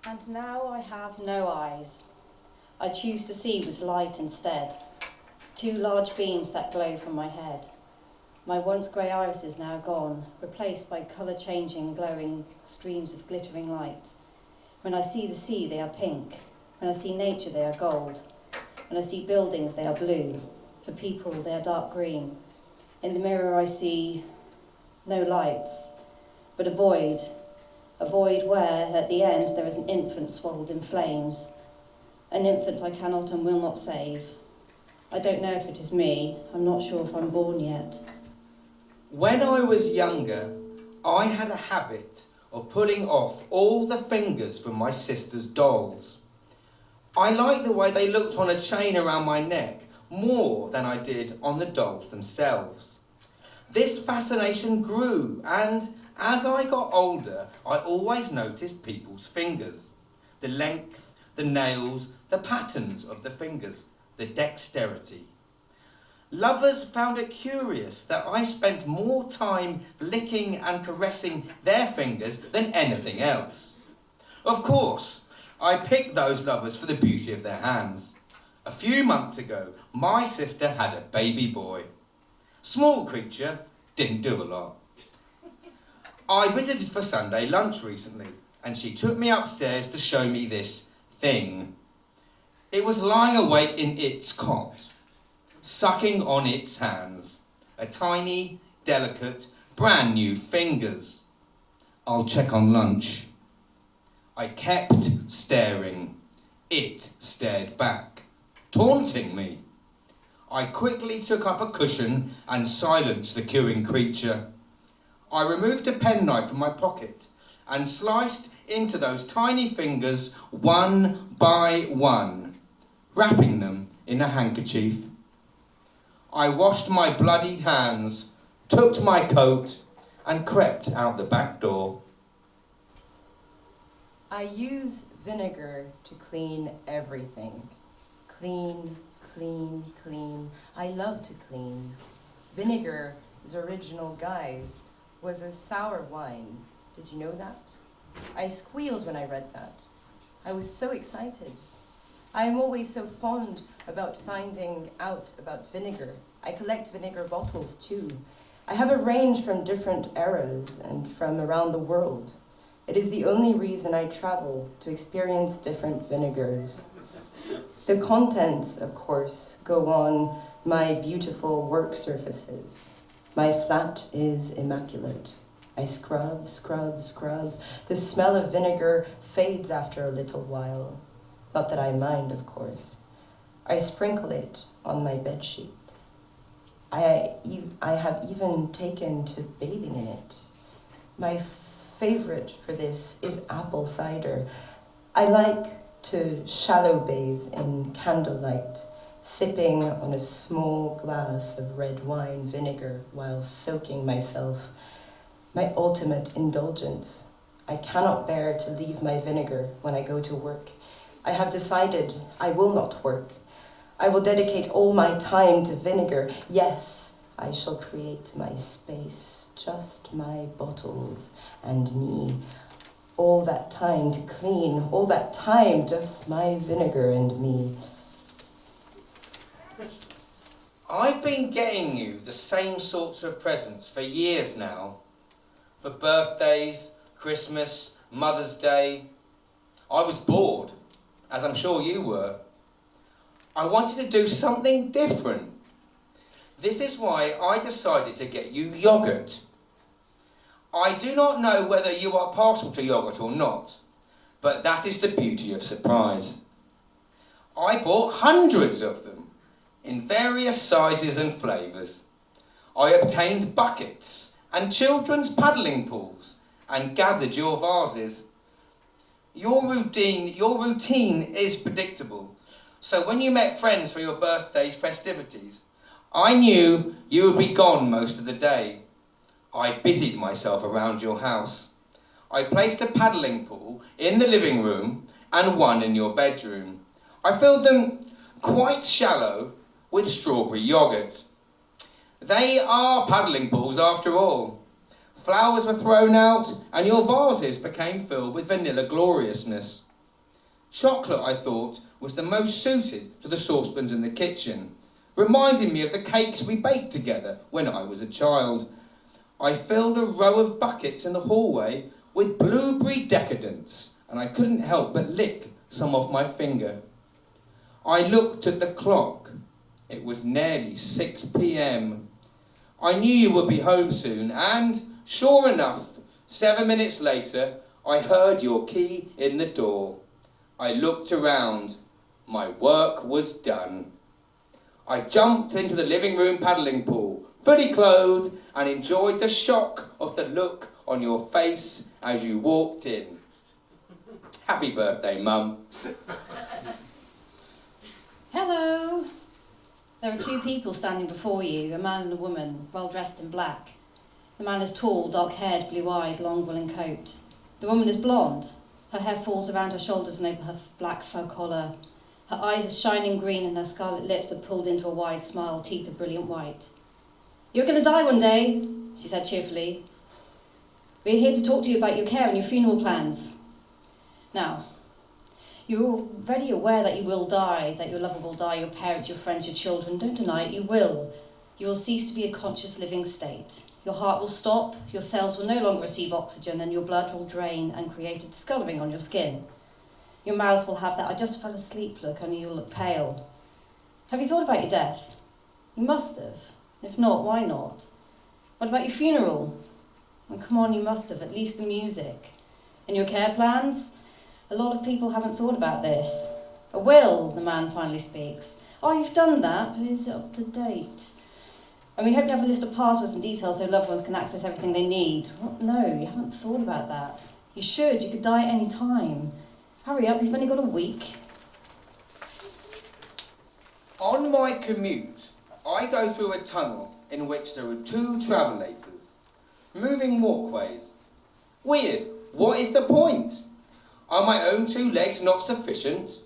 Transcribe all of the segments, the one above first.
And now I have no eyes. I choose to see with light instead. 2 large beams that glow from my head. My once grey iris is now gone, replaced by colour-changing, glowing streams of glittering light. When I see the sea, they are pink. When I see nature, they are gold. When I see buildings, they are blue. For people, they are dark green. In the mirror, I see no lights, but a void where, at the end, there is an infant swaddled in flames. An infant I cannot and will not save. I don't know if it is me. I'm not sure if I'm born yet. When I was younger, I had a habit of pulling off all the fingers from my sister's dolls. I liked the way they looked on a chain around my neck more than I did on the dolls themselves. This fascination grew, and as I got older, I always noticed people's fingers. The length, the nails, the patterns of the fingers, the dexterity. Lovers found it curious that I spent more time licking and caressing their fingers than anything else. Of course, I picked those lovers for the beauty of their hands. A few months ago, my sister had a baby boy. Small creature, didn't do a lot. I visited for Sunday lunch recently, and she took me upstairs to show me this thing. It was lying awake in its cot, sucking on its hands, a tiny, delicate, brand new fingers. I'll check on lunch. I kept staring. It stared back, taunting me. I quickly took up a cushion and silenced the cooing creature. I removed a penknife from my pocket and sliced into those tiny fingers one by one, wrapping them in a handkerchief. I washed my bloodied hands, took my coat, and crept out the back door. I use vinegar to clean everything. Clean, clean, clean. I love to clean. Vinegar's original guise was a sour wine. Did you know that? I squealed when I read that. I was so excited. I am always so fond about finding out about vinegar. I collect vinegar bottles too. I have a range from different eras and from around the world. It is the only reason I travel, to experience different vinegars. The contents, of course, go on my beautiful work surfaces. My flat is immaculate. I scrub, scrub, scrub. The smell of vinegar fades after a little while. Not that I mind, of course. I sprinkle it on my bed sheets. I have even taken to bathing in it. My favorite for this is apple cider. I like to shallow bathe in candlelight, sipping on a small glass of red wine vinegar while soaking myself. My ultimate indulgence. I cannot bear to leave my vinegar when I go to work. I have decided I will not work. I will dedicate all my time to vinegar. Yes, I shall create my space, just my bottles and me. All that time to clean, all that time just my vinegar and me. I've been getting you the same sorts of presents for years now. For birthdays, Christmas, Mother's Day. I was bored, as I'm sure you were. I wanted to do something different. This is why I decided to get you yogurt. I do not know whether you are partial to yogurt or not, but that is the beauty of surprise. I bought hundreds of them, in various sizes and flavours. I obtained buckets and children's paddling pools and gathered your vases. Your routine is predictable. So when you met friends for your birthday's festivities, I knew you would be gone most of the day. I busied myself around your house. I placed a paddling pool in the living room and one in your bedroom. I filled them quite shallow with strawberry yoghurt. They are paddling pools after all. Flowers were thrown out and your vases became filled with vanilla gloriousness. Chocolate, I thought, was the most suited to the saucepans in the kitchen, reminding me of the cakes we baked together when I was a child. I filled a row of buckets in the hallway with blueberry decadence, and I couldn't help but lick some off my finger. I looked at the clock. It was nearly 6 p.m. I knew you would be home soon, and, sure enough, 7 minutes later, I heard your key in the door. I looked around. My work was done. I jumped into the living room paddling pool, fully clothed, and enjoyed the shock of the look on your face as you walked in. Happy birthday, Mum. Hello. There are two people standing before you, a man and a woman, well dressed in black. The man is tall, dark-haired, blue-eyed, long-woolen coat. The woman is blonde. Her hair falls around her shoulders and over her black fur collar. Her eyes are shining green and her scarlet lips are pulled into a wide smile, teeth are brilliant white. You're going to die one day, she said cheerfully. We're here to talk to you about your care and your funeral plans. Now, you're already aware that you will die, that your lover will die, your parents, your friends, your children. Don't deny it, you will. You will cease to be a conscious living state. Your heart will stop, your cells will no longer receive oxygen, and your blood will drain and create a discolouring on your skin. Your mouth will have that I just fell asleep look, only you'll look pale. Have you thought about your death? You must have. If not, why not? What about your funeral? And come on, you must have, at least the music. And your care plans? A lot of people haven't thought about this. A will, the man finally speaks. Oh, you've done that, but is it up to date? And we hope you have a list of passwords and details so loved ones can access everything they need. Well, no, you haven't thought about that. You should, you could die at any time. Hurry up, you've only got a week. On my commute, I go through a tunnel in which there are two travellators, moving walkways. Weird, what is the point? Are my own two legs not sufficient?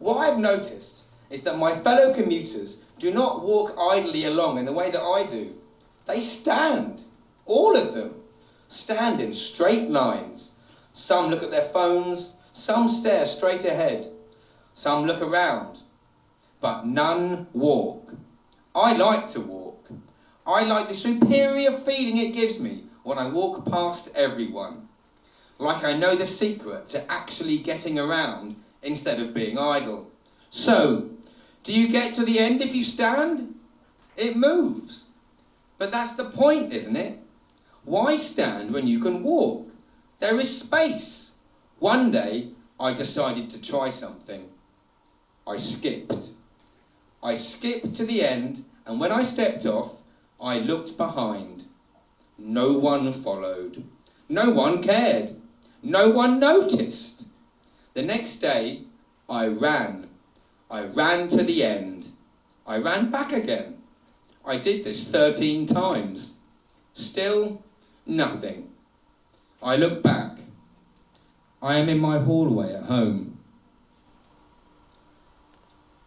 What I've noticed is that my fellow commuters do not walk idly along in the way that I do. They stand, all of them, stand in straight lines. Some look at their phones, some stare straight ahead, some look around, but none walk. I like to walk. I like the superior feeling it gives me when I walk past everyone. Like I know the secret to actually getting around instead of being idle. So, do you get to the end if you stand? It moves. But that's the point, isn't it? Why stand when you can walk? There is space. One day, I decided to try something. I skipped. I skipped to the end, and when I stepped off, I looked behind. No one followed. No one cared. No one noticed. The next day, I ran. I ran to the end. I ran back again. I did this 13 times. Still, nothing. I look back. I am in my hallway at home.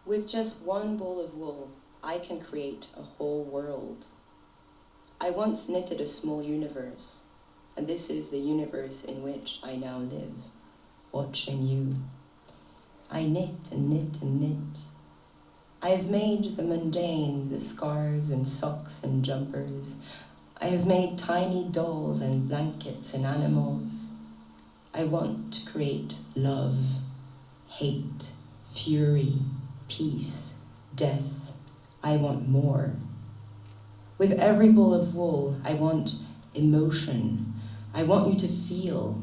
With just one ball of wool, I can create a whole world. I once knitted a small universe, and this is the universe in which I now live, watching you. I knit and knit and knit. I have made the mundane, the scarves and socks and jumpers. I have made tiny dolls and blankets and animals. I want to create love, hate, fury, peace, death. I want more. With every ball of wool, I want emotion. I want you to feel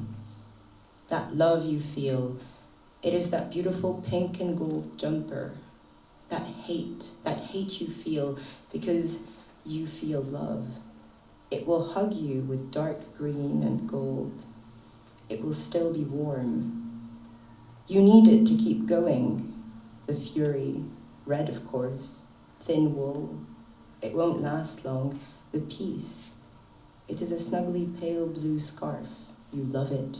that love you feel. It is that beautiful pink and gold jumper, that hate you feel because you feel love. It will hug you with dark green and gold. It will still be warm. You need it to keep going. The fury, red of course, thin wool. It won't last long. The peace. It is a snuggly pale blue scarf. You love it.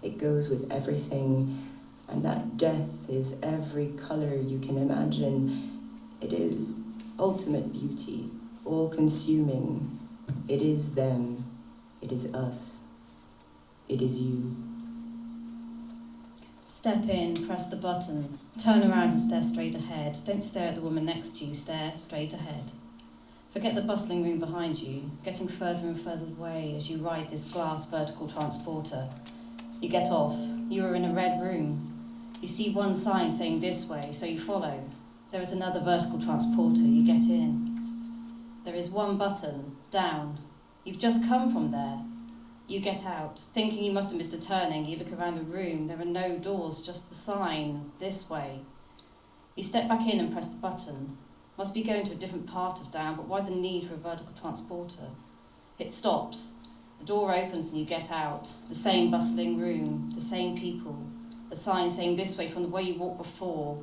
It goes with everything. And that death is every color you can imagine. It is ultimate beauty, all-consuming. It is them. It is us. It is you. Step in, press the button, turn around and stare straight ahead. Don't stare at the woman next to you, stare straight ahead. Forget the bustling room behind you, getting further and further away as you ride this glass vertical transporter. You get off. You are in a red room. You see one sign saying this way, so you follow. There is another vertical transporter. You get in. There is one button, down. You've just come from there. You get out. Thinking you must have missed a turning, you look around the room. There are no doors, just the sign, this way. You step back in and press the button. Must be going to a different part of down, but why the need for a vertical transporter? It stops. The door opens and you get out. The same bustling room, the same people. A sign saying this way from the way you walked before.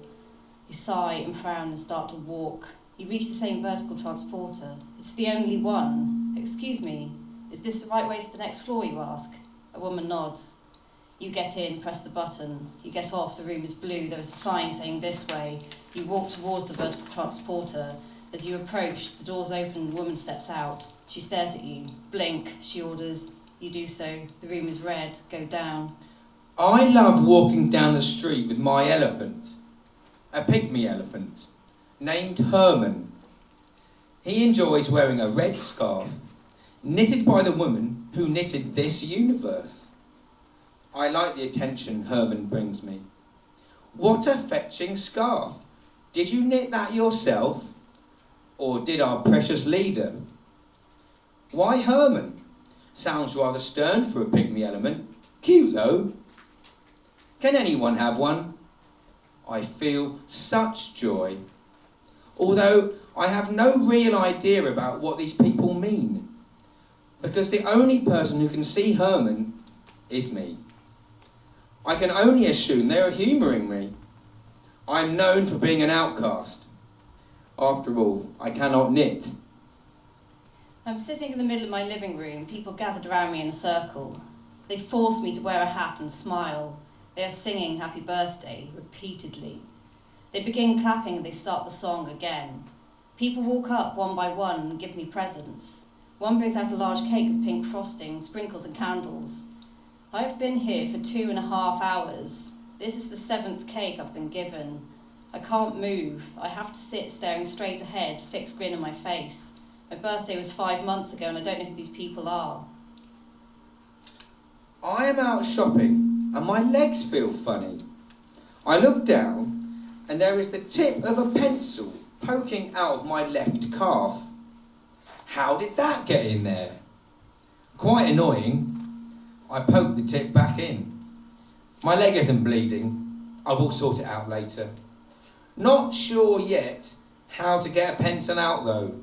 You sigh and frown and start to walk. You reach the same vertical transporter. It's the only one. Excuse me, is this the right way to the next floor, you ask? A woman nods. You get in, press the button. You get off, the room is blue. There is a sign saying this way. You walk towards the vertical transporter. As you approach, the doors open, the woman steps out. She stares at you. Blink, she orders. You do so. The room is red. Go down. I love walking down the street with my elephant, a pygmy elephant, named Herman. He enjoys wearing a red scarf, knitted by the woman who knitted this universe. I like the attention Herman brings me. What a fetching scarf. Did you knit that yourself? Or did our precious leader? Why Herman? Sounds rather stern for a pygmy elephant. Cute though. Can anyone have one? I feel such joy. Although I have no real idea about what these people mean. Because the only person who can see Herman is me. I can only assume they are humouring me. I'm known for being an outcast. After all, I cannot knit. I'm sitting in the middle of my living room, people gathered around me in a circle. They force me to wear a hat and smile. They are singing Happy Birthday repeatedly. They begin clapping and they start the song again. People walk up one by one and give me presents. One brings out a large cake with pink frosting, sprinkles and candles. I have been here for 2.5 hours. This is the 7th cake I've been given. I can't move. I have to sit staring straight ahead, fixed grin on my face. My birthday was 5 months ago and I don't know who these people are. I am out shopping and my legs feel funny. I look down and there is the tip of a pencil poking out of my left calf. How did that get in there? Quite annoying. I poke the tip back in. My leg isn't bleeding. I will sort it out later. Not sure yet how to get a pencil out though.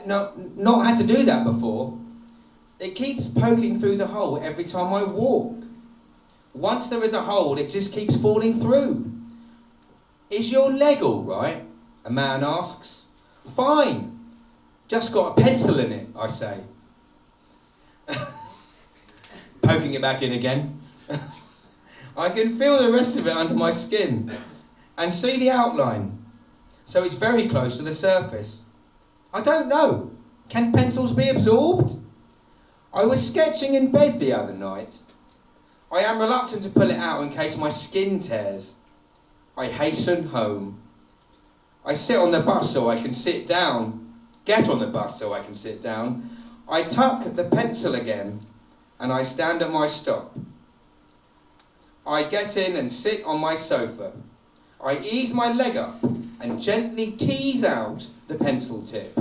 Not had to do that before. It keeps poking through the hole every time I walk. Once there is a hole, it just keeps falling through. Is your leg all right? A man asks. Fine. Just got a pencil in it, I say. Poking it back in again. I can feel the rest of it under my skin and see the outline. So it's very close to the surface. I don't know. Can pencils be absorbed? I was sketching in bed the other night. I am reluctant to pull it out in case my skin tears. I hasten home. I sit on the bus so I can sit down. Get on the bus so I can sit down. I tuck the pencil again and I stand at my stop. I get in and sit on my sofa. I ease my leg up and gently tease out the pencil tip.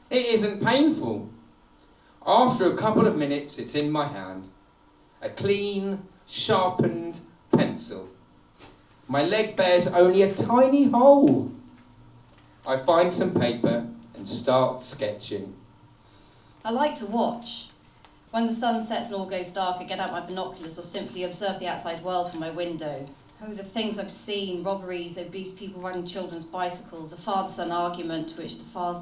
It isn't painful. After a couple of minutes, it's in my hand. A clean, sharpened pencil. My leg bears only a tiny hole. I find some paper and start sketching. I like to watch. When the sun sets and all goes dark, I get out my binoculars or simply observe the outside world from my window. Oh, the things I've seen, robberies, obese people riding children's bicycles, a father-son argument which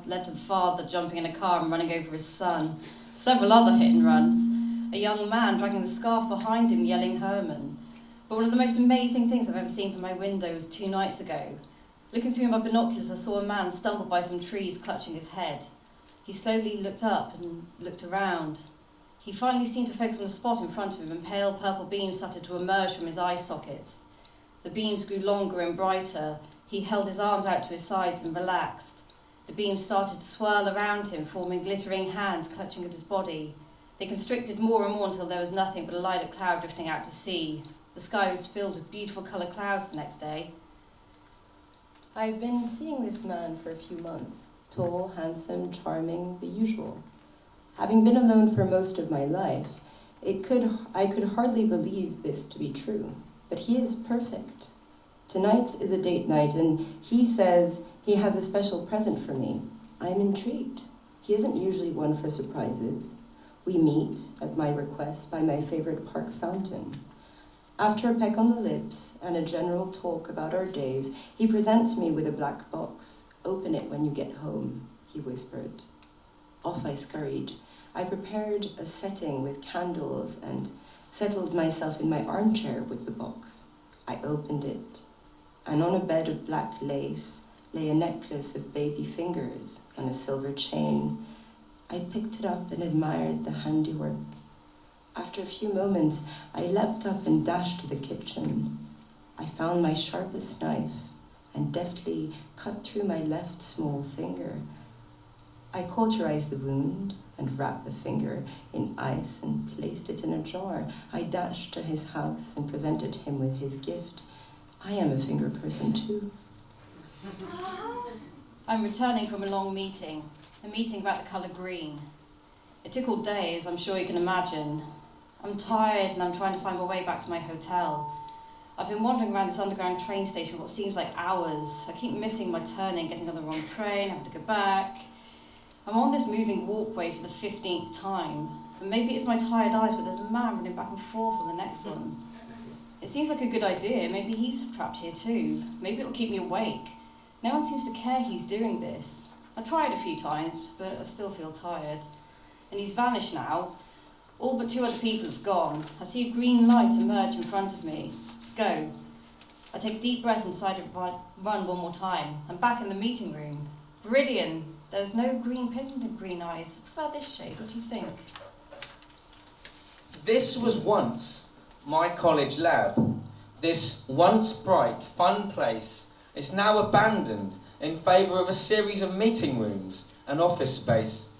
led to the father jumping in a car and running over his son, several other hit-and-runs, a young man dragging the scarf behind him yelling Herman. But one of the most amazing things I've ever seen from my window was 2 nights ago. Looking through my binoculars, I saw a man stumble by some trees clutching his head. He slowly looked up and looked around. He finally seemed to focus on a spot in front of him, and pale purple beams started to emerge from his eye sockets. The beams grew longer and brighter. He held his arms out to his sides and relaxed. The beams started to swirl around him, forming glittering hands clutching at his body. They constricted more and more until there was nothing but a lilac cloud drifting out to sea. The sky was filled with beautiful coloured clouds the next day. I've been seeing this man for a few months. Tall, handsome, charming, the usual. Having been alone for most of my life, I could hardly believe this to be true. But he is perfect. Tonight is a date night, and he says he has a special present for me. I'm intrigued. He isn't usually one for surprises. We meet, at my request, by my favorite park fountain. After a peck on the lips and a general talk about our days, he presents me with a black box. "Open it when you get home," he whispered. Off I scurried. I prepared a setting with candles and settled myself in my armchair with the box. I opened it, and on a bed of black lace lay a necklace of baby fingers and a silver chain. I picked it up and admired the handiwork. After a few moments, I leapt up and dashed to the kitchen. I found my sharpest knife and deftly cut through my left small finger. I cauterized the wound and wrapped the finger in ice and placed it in a jar. I dashed to his house and presented him with his gift. I am a finger person too. I'm returning from a long meeting, a meeting about the colour green. It took all day, as I'm sure you can imagine. I'm tired and I'm trying to find my way back to my hotel. I've been wandering around this underground train station for what seems like hours. I keep missing my turning, getting on the wrong train, having to go back. I'm on this moving walkway for the 15th time. And maybe it's my tired eyes, but there's a man running back and forth on the next one. It seems like a good idea. Maybe he's trapped here too. Maybe it'll keep me awake. No one seems to care he's doing this. I tried a few times, but I still feel tired. And he's vanished now. All but 2 other people have gone. I see a green light emerge in front of me. Go. I take a deep breath and decide to run one more time. I'm back in the meeting room. Viridian. There's no green pigment in green eyes. I prefer this shade. What do you think? This was once my college lab. This once bright, fun place is now abandoned in favour of a series of meeting rooms and office space.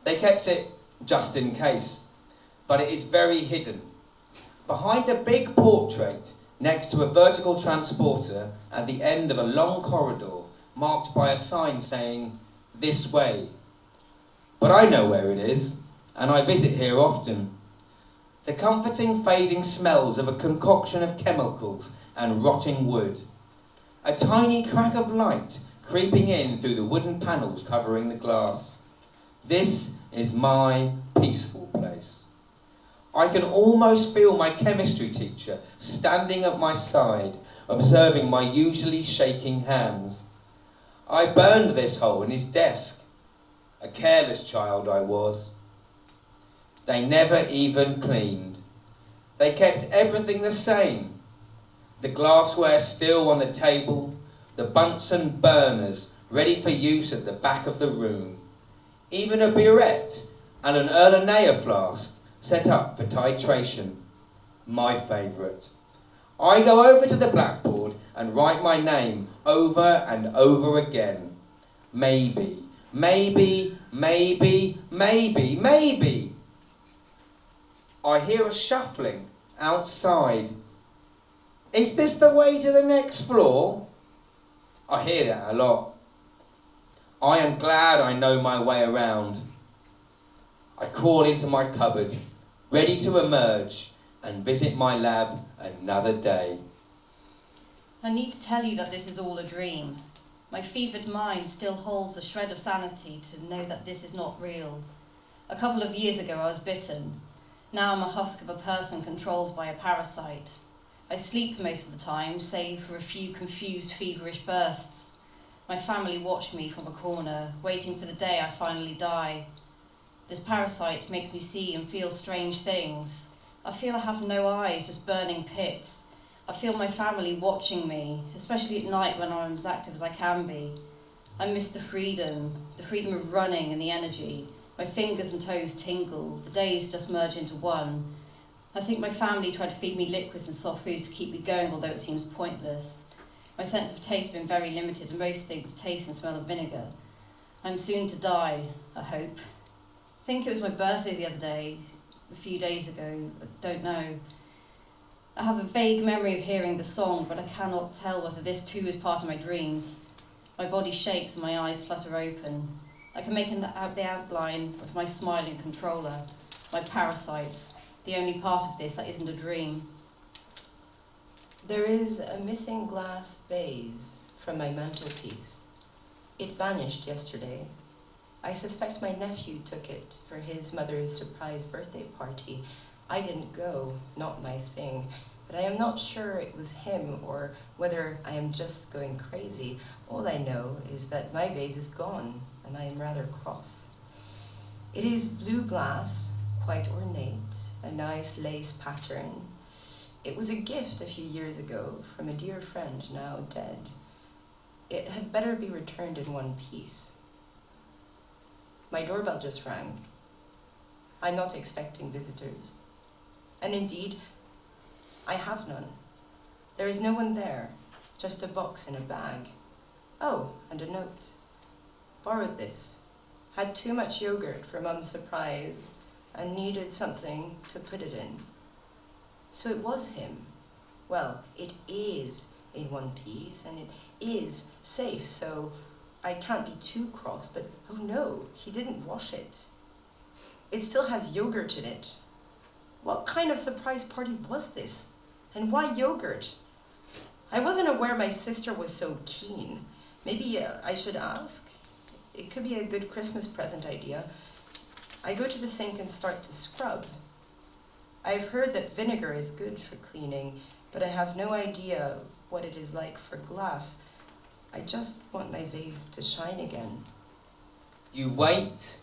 They kept it just in case, but it is very hidden. Behind a big portrait next to a vertical transporter at the end of a long corridor marked by a sign saying, "This way." But I know where it is, and I visit here often. The comforting fading smells of a concoction of chemicals and rotting wood. A tiny crack of light creeping in through the wooden panels covering the glass. This is my peaceful place. I can almost feel my chemistry teacher standing at my side, observing my usually shaking hands. I burned this hole in his desk. A careless child I was. They never even cleaned. They kept everything the same. The glassware still on the table, the Bunsen burners ready for use at the back of the room. Even a burette and an Erlenmeyer flask set up for titration. My favourite. I go over to the blackboard and write my name over and over again. Maybe, maybe, maybe, maybe, maybe. I hear a shuffling outside. Is this the way to the next floor? I hear that a lot. I am glad I know my way around. I crawl into my cupboard, ready to emerge and visit my lab another day. I need to tell you that this is all a dream. My fevered mind still holds a shred of sanity to know that this is not real. A couple of years ago I was bitten. Now I'm a husk of a person controlled by a parasite. I sleep most of the time, save for a few confused, feverish bursts. My family watch me from a corner, waiting for the day I finally die. This parasite makes me see and feel strange things. I feel I have no eyes, just burning pits. I feel my family watching me, especially at night when I'm as active as I can be. I miss the freedom of running and the energy. My fingers and toes tingle. The days just merge into one. I think my family tried to feed me liquids and soft foods to keep me going, although it seems pointless. My sense of taste has been very limited, and most things taste and smell of vinegar. I'm soon to die, I hope. I think it was my birthday the other day, a few days ago, I don't know. I have a vague memory of hearing the song, but I cannot tell whether this too is part of my dreams. My body shakes and my eyes flutter open. I can make out the outline of my smiling controller, my parasite, the only part of this that isn't a dream. There is a missing glass vase from my mantelpiece. It vanished yesterday. I suspect my nephew took it for his mother's surprise birthday party. I didn't go, not my thing, but I am not sure it was him or whether I am just going crazy. All I know is that my vase is gone, and I am rather cross. It is blue glass, quite ornate, a nice lace pattern. It was a gift a few years ago from a dear friend now dead. It had better be returned in one piece. My doorbell just rang. I'm not expecting visitors. And indeed, I have none. There is no one there, just a box in a bag. Oh, and a note. Borrowed this. Had too much yogurt for Mum's surprise and needed something to put it in. So it was him. Well, it is in one piece and it is safe, so I can't be too cross, but oh no, he didn't wash it. It still has yogurt in it. What kind of surprise party was this? And why yogurt? I wasn't aware my sister was so keen. Maybe I should ask. It could be a good Christmas present idea. I go to the sink and start to scrub. I've heard that vinegar is good for cleaning, but I have no idea what it is like for glass. I just want my vase to shine again. You wait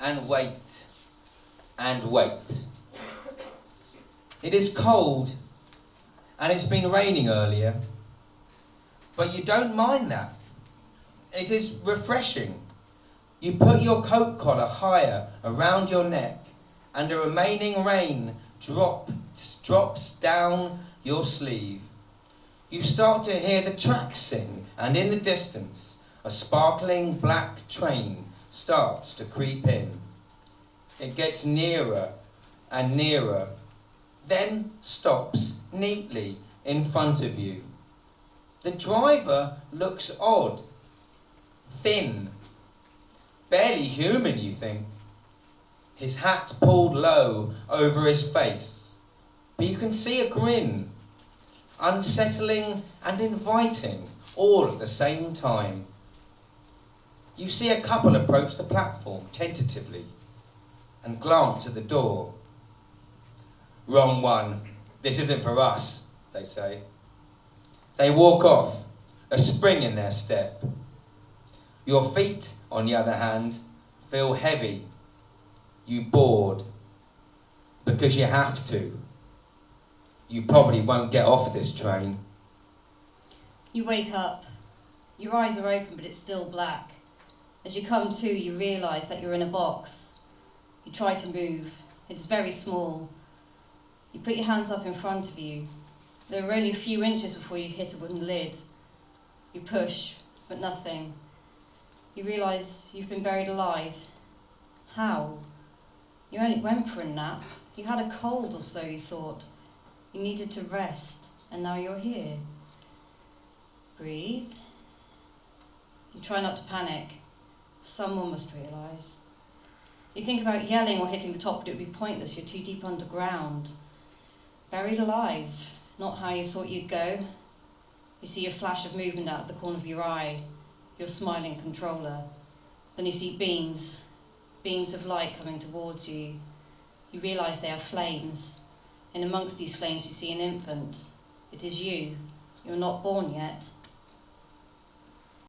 and wait and wait. It is cold and it's been raining earlier, but you don't mind that. It is refreshing. You put your coat collar higher around your neck and the remaining rain drops down your sleeve. You start to hear the tracks sing, and in the distance, a sparkling black train starts to creep in. It gets nearer and nearer, then stops neatly in front of you. The driver looks odd, thin, barely human, you think. His hat pulled low over his face, but you can see a grin, unsettling and inviting all at the same time. You see a couple approach the platform tentatively and glance at the door. Wrong one. This isn't for us, they say. They walk off, a spring in their step. Your feet, on the other hand, feel heavy. You board because you have to. You probably won't get off this train. You wake up. Your eyes are open, but it's still black. As you come to, you realise that you're in a box. You try to move. It's very small. You put your hands up in front of you. There are only a few inches before you hit a wooden lid. You push, but nothing. You realise you've been buried alive. How? You only went for a nap. You had a cold or so, you thought. You needed to rest, and now you're here. Breathe. You try not to panic. Someone must realise. You think about yelling or hitting the top, but it would be pointless. You're too deep underground. Buried alive, not how you thought you'd go. You see a flash of movement out of the corner of your eye, your smiling controller. Then you see beams of light coming towards you. You realise they are flames. And amongst these flames you see an infant. It is you. You're not born yet.